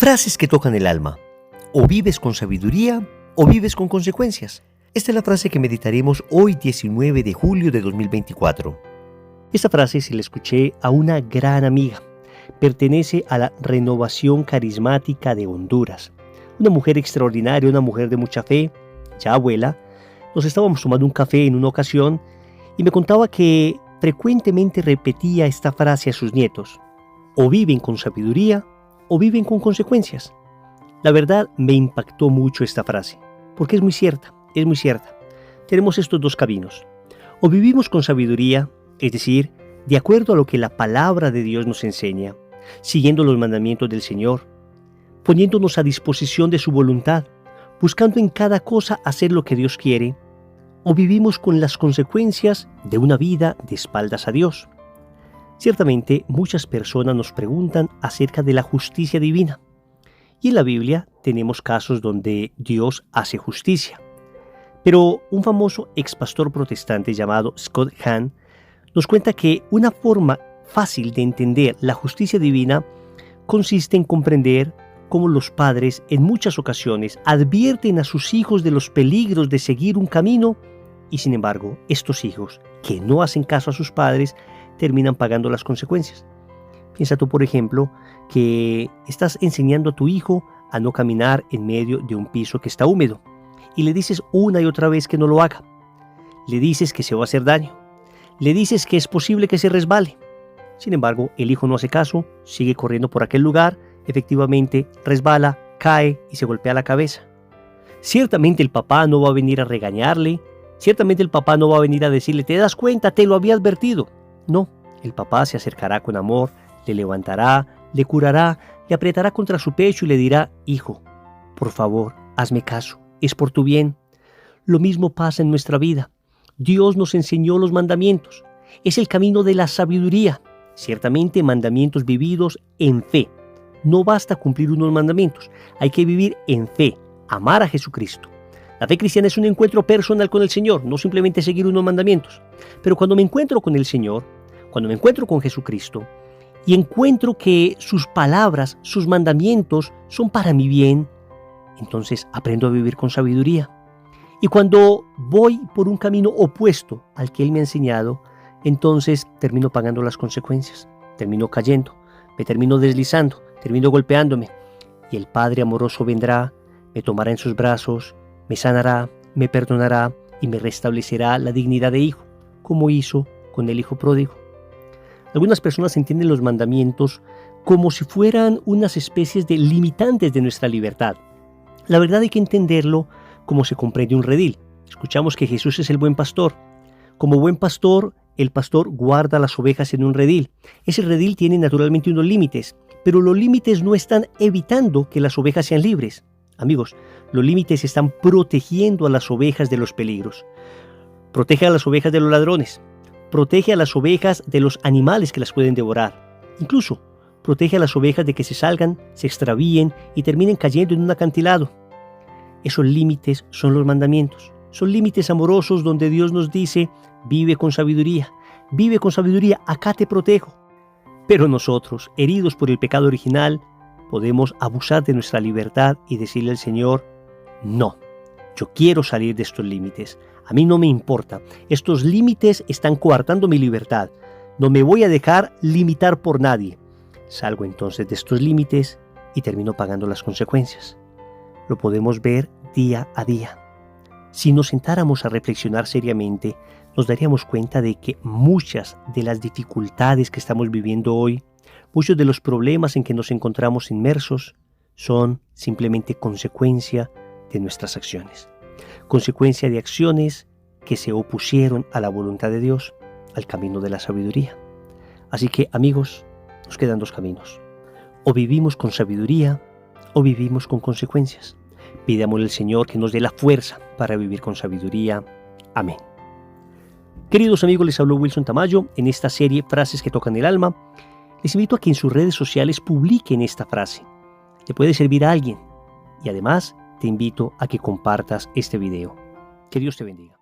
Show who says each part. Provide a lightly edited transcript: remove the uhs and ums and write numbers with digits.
Speaker 1: Frases que tocan el alma. O vives con sabiduría o vives con consecuencias. Esta es la frase que meditaremos hoy 19 de julio de 2024. Esta frase se la escuché a una gran amiga. Pertenece a la Renovación Carismática de Honduras. Una mujer extraordinaria, una mujer de mucha fe, ya abuela. Nos estábamos tomando un café en una ocasión y me contaba que frecuentemente repetía esta frase a sus nietos. O viven con sabiduría o viven con consecuencias. La verdad me impactó mucho esta frase, porque es muy cierta. Tenemos estos dos caminos. O vivimos con sabiduría, es decir, de acuerdo a lo que la palabra de Dios nos enseña, siguiendo los mandamientos del Señor, poniéndonos a disposición de su voluntad, buscando en cada cosa hacer lo que Dios quiere, o vivimos con las consecuencias de una vida de espaldas a Dios. Ciertamente, muchas personas nos preguntan acerca de la justicia divina. Y en la Biblia tenemos casos donde Dios hace justicia. Pero un famoso expastor protestante llamado Scott Hahn nos cuenta que una forma fácil de entender la justicia divina consiste en comprender cómo los padres en muchas ocasiones advierten a sus hijos de los peligros de seguir un camino y sin embargo estos hijos que no hacen caso a sus padres terminan pagando las consecuencias. Piensa tú, por ejemplo, que estás enseñando a tu hijo a no caminar en medio de un piso que está húmedo y le dices una y otra vez que no lo haga. Le dices que se va a hacer daño. Le dices que es posible que se resbale. Sin embargo, el hijo no hace caso, sigue corriendo por aquel lugar, efectivamente resbala, cae y se golpea la cabeza. Ciertamente el papá no va a venir a regañarle, ciertamente el papá no va a venir a decirle, ¿te das cuenta? Te lo había advertido. No, el papá se acercará con amor, le levantará, le curará, le apretará contra su pecho y le dirá, hijo, por favor, hazme caso, es por tu bien. Lo mismo pasa en nuestra vida. Dios nos enseñó los mandamientos. Es el camino de la sabiduría. Ciertamente mandamientos vividos en fe. No basta cumplir unos mandamientos, hay que vivir en fe, amar a Jesucristo. La fe cristiana es un encuentro personal con el Señor, no simplemente seguir unos mandamientos. Pero cuando me encuentro con el Señor, cuando me encuentro con Jesucristo, y encuentro que sus palabras, sus mandamientos son para mi bien, entonces aprendo a vivir con sabiduría. Y cuando voy por un camino opuesto al que Él me ha enseñado, entonces termino pagando las consecuencias, termino cayendo, me termino deslizando, termino golpeándome. Y el Padre amoroso vendrá, me tomará en sus brazos, me sanará, me perdonará y me restablecerá la dignidad de hijo, como hizo con el hijo pródigo. Algunas personas entienden los mandamientos como si fueran unas especies de limitantes de nuestra libertad. La verdad hay que entenderlo como se comprende un redil. Escuchamos que Jesús es el buen pastor. Como buen pastor, el pastor guarda las ovejas en un redil. Ese redil tiene naturalmente unos límites, pero los límites no están evitando que las ovejas sean libres. Amigos, los límites están protegiendo a las ovejas de los peligros. Protege a las ovejas de los ladrones. Protege a las ovejas de los animales que las pueden devorar. Incluso, protege a las ovejas de que se salgan, se extravíen y terminen cayendo en un acantilado. Esos límites son los mandamientos. Son límites amorosos donde Dios nos dice, vive con sabiduría, acá te protejo. Pero nosotros, heridos por el pecado original, podemos abusar de nuestra libertad y decirle al Señor, no, yo quiero salir de estos límites. A mí no me importa. Estos límites están coartando mi libertad. No me voy a dejar limitar por nadie. Salgo entonces de estos límites y termino pagando las consecuencias. Lo podemos ver día a día. Si nos sentáramos a reflexionar seriamente, nos daríamos cuenta de que muchas de las dificultades que estamos viviendo hoy, muchos de los problemas en que nos encontramos inmersos, son simplemente consecuencia de nuestras acciones. Consecuencia de acciones que se opusieron a la voluntad de Dios, al camino de la sabiduría. Así que, amigos, nos quedan dos caminos. O vivimos con sabiduría o vivimos con consecuencias. Pidámosle al Señor que nos dé la fuerza para vivir con sabiduría. Amén. Queridos amigos, les habló Wilson Tamayo en esta serie Frases que tocan el alma. Les invito a que en sus redes sociales publiquen esta frase. Le puede servir a alguien. Y además, te invito a que compartas este video. Que Dios te bendiga.